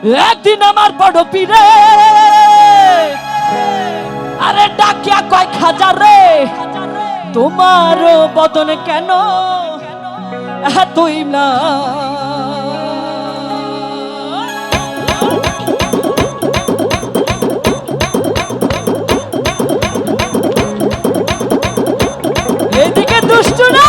একদিন আমার বড় পীরে আরে ডাকিয়া কয় খাজা রে, তোমার বদন কেন তুই না? এদিকে দুষ্ট না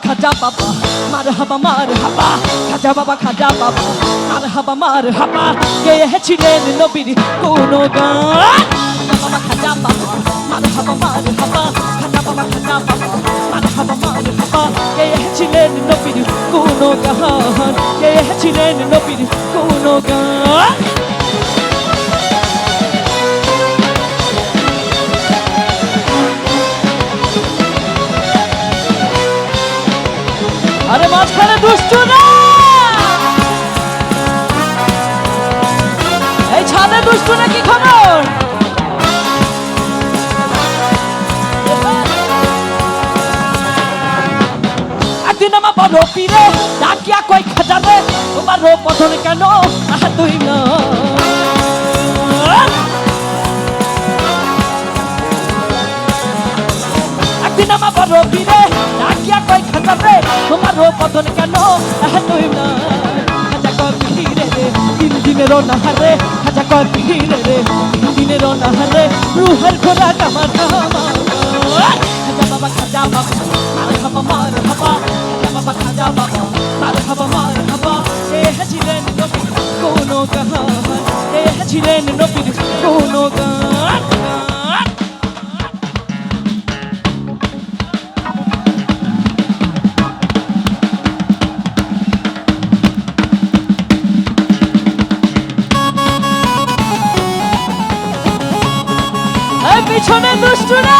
খাজা বাবা মারহাবা মারহাবা, খাজা বাবা মারহাবা মারহাবা, গেয়েছিলেন নবীর কোন গান? খাজা বাবা মারহাবা মারহাবা, খাজা বাবা মারহাবা মারহাবা, গেয়েছিলেন নবীর কোন গান? গেয়েছিলেন নবীর কোন গান? আরে মাঝখানে দুষ্ট না, এই ছাদে দুষ্ট না, কি খবর? একদিন আমার বড় পীরে ডাকিয়া কয় খাজা রে, তোমার বদন কেন তুই না? একদিন আমার বড় পীরে ডাকিয়া কয় খাজা রে, তোমার বদন কেন তুই না? খাজা কয় পীরে রে, তিন দিনের অনাহারে, খাজা কয় পীরে রে, তিন দিনের অনাহারে, রুহের খোরাক আমার খাজা বাবা মারহাবা মারহাবা, খাজা বাবা মারহাবা মারহাবা, গেয়েছিলেন নবীর কোন গান? গেয়েছিলেন নবীর কোন গান? পিছনে দুষ্ট না,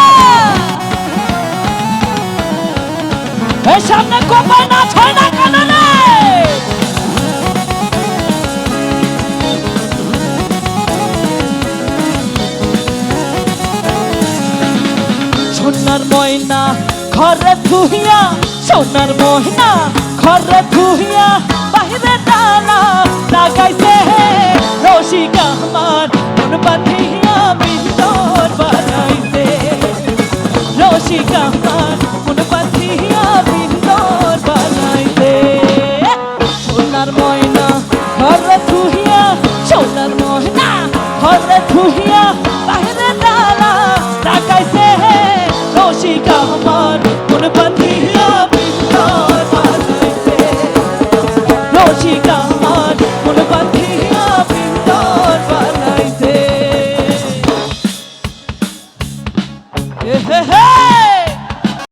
এই সামনে কোপায় না, ছয় না কাননে। সোনার ময়না ঘরে থুহিয়া, সোনার ময়না ঘরে থুহিয়া, বাহিরে ডালা লাগাইছে রসিক আমার মন বাঁধিয়া বিন্দর বানাইছে, রসিক আমার মন বাঁধিয়া বিন্দর বানাইছে। সোনার ময়না ঘরে থুহিয়া, সোনার ময়না ঘরে থুহিয়া,